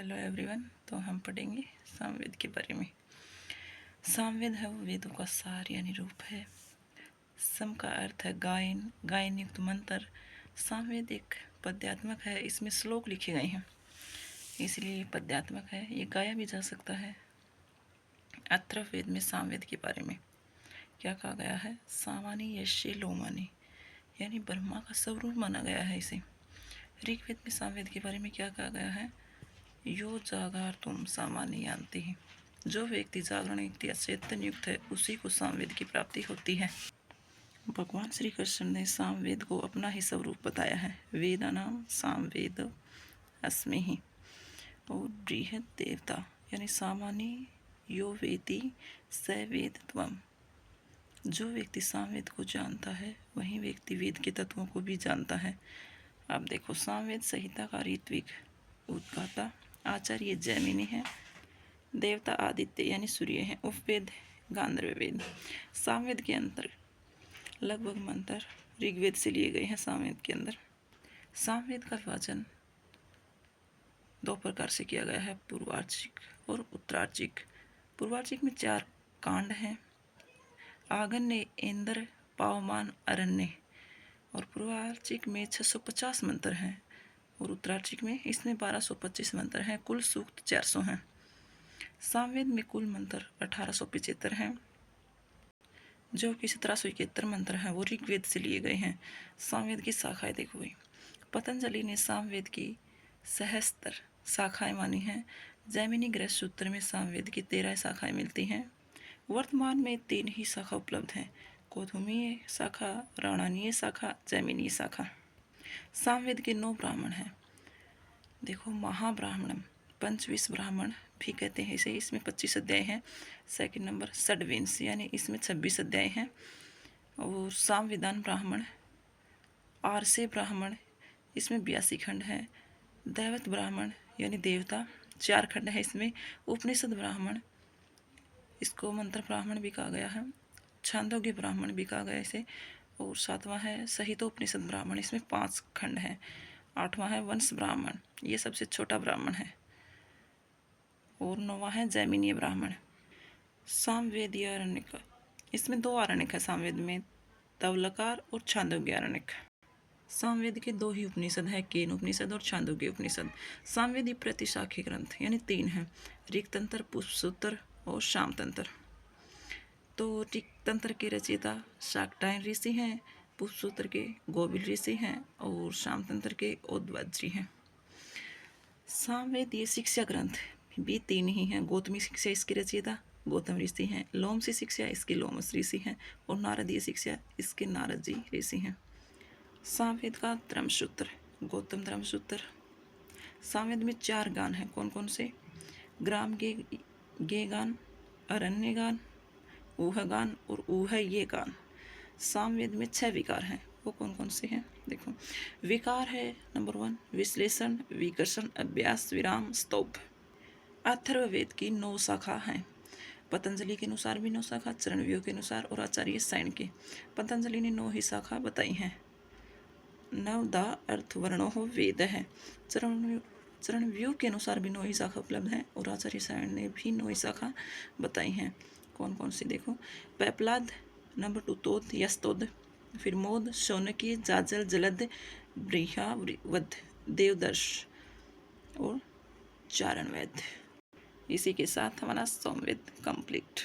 Hello everyone. तो हम पढ़ेंगे सामवेद के बारे में। सामवेद है वो वेदों का सार यानी रूप है। सम का अर्थ है गायन, गायन युक्त मंत्र। सामवेद एक पद्यात्मक है, इसमें श्लोक लिखे गए हैं, इसलिए ये पद्यात्मक है, ये गाया भी जा सकता है। अथर्ववेद में सामवेद के बारे में क्या कहा गया है? सामानी यश्य लोमानी, यानी ब्रह्मा का स्वरूप माना गया है इसे। ऋग्वेद में सामवेद के बारे में क्या कहा गया है? यो जागार तुम सामान्य जानती है, जो व्यक्ति जागरण युक्त या चेतन युक्त है उसी को सामवेद की प्राप्ति होती है। भगवान श्री कृष्ण ने सामवेद को अपना ही स्वरूप बताया है। वेदा नाम सामवेद अस्मि ही। और बृहद देवता यानी सामान्य यो वेति स वेद त्वम, जो व्यक्ति सामवेद को जानता है वही व्यक्ति वेद के तत्वों को भी जानता है। अब देखो, सामवेद संहिता का ऋत्विक उद्गाता आचार्य जैमिनी है, देवता आदित्य यानी सूर्य है, उपवेद गांधर्व वेद। सामवेद के अंतर लगभग मंत्र ऋग्वेद से लिए गए हैं। सामवेद के अंदर सामवेद का विभाजन दो प्रकार से किया गया है, पूर्वार्चिक और उत्तरार्चिक। पूर्वार्चिक में 4 कांड हैं, आगन्य, इंद्र, पावमान, अरण्य। और पूर्वार्चिक में 650 मंत्र हैं और उत्तरार्चिक में इसमें 1225 मंत्र हैं। कुल सूक्त 400 हैं। सामवेद में कुल मंत्र 1875 हैं, जो कि 1771 मंत्र हैं वो ऋग्वेद से लिए गए हैं। सामवेद की शाखाएं देखो भाई, पतंजलि ने सामवेद की सहस्त्र शाखाएं मानी हैं। जैमिनी गृह सूत्र में सामवेद की 13 शाखाएं मिलती हैं। वर्तमान में 3 ही शाखा उपलब्ध हैं, कौथुमीय शाखा, राणानीय शाखा, जैमिनी शाखा। सामवेद के 9 ब्राह्मण हैं। देखो, महाब्राह्मणम, पंचविश ब्राह्मण भी कहते हैं इसे, इसमें 25 अध्याय हैं। सेकंड नंबर षड्विंश, यानी इसमें 26 अध्याय हैं। और सामविधान ब्राह्मण, आरसे ब्राह्मण, इसमें 82 खंड हैं। दैवत ब्राह्मण यानी देवता, 4 खंड है इसमें। उपनिषद ब्राह्मण, इसको मंत्र ब्राह्मण भी कहा गया है। छांदोग्य ब्राह्मण भी कहा गया इसे। और 7वां है सहितोपनिषद ब्राह्मण, इसमें 5 खंड हैं। 8वां है वंश ब्राह्मण, ये सबसे छोटा ब्राह्मण है। और 9वां है जैमिनीय ब्राह्मण। सामवेदीय आरण्यक, इसमें 2 आरण्यक है सामवेद में, तवलकार और छांदोग्य आरण्यक। सामवेद के 2 ही उपनिषद है, केन उपनिषद और छांदोग्य उपनिषद। सामवेदी प्रतिशाखी ग्रंथ यानी 3 हैं, ऋक्तंत्र, पुष्पसूत्र और शामतंत्र। तो ऋक्तंत्र के रचयिता शाक्टायन ऋषि हैं, पुष्पसूत्र के गोविल ऋषि हैं और शामतंत्र के औद्वज्री हैं। सामवेदीय शिक्षा ग्रंथ भी 3 ही हैं। गौतमी शिक्षा इसके रचयिता गौतम ऋषि हैं, लोमसी शिक्षा इसके लोमस ऋषि हैं और नारदीय शिक्षा इसके नारद जी ऋषि हैं। सामवेद का धर्मसूत्र, गौतम धर्मसूत्र। सामवेद में 4 गान हैं, कौन कौन से? ग्राम गे गान, अरण्य गान, ऊह गान और ऊह ये गान। सामवेद में 6 विकार हैं, वो कौन कौन से हैं? देखो, विकार है नंबर 1 विश्लेषण, विकर्षण, अभ्यास, विराम, स्तोभ। अथर्ववेद की 9 शाखा हैं। पतंजलि के अनुसार भी 9 शाखा, चरणव्यूह के अनुसार और आचार्य सैन के। पतंजलि ने 9 ही शाखा बताई हैं। नवदा अर्थवर्णो वेद है। चरणव्यूह के अनुसार भी 9 ही शाखा उपलब्ध हैं और आचार्य सैन ने भी 9 ही शाखा बताई हैं। कौन कौन सी? देखो, पैपलाद, नंबर 2 तोद यस्तोद, फिर मोद, शौनकी, जाजल, जलद, बृहावध, देवदर्श और चारणवेद। इसी के साथ हमारा सामवेद कंप्लीट।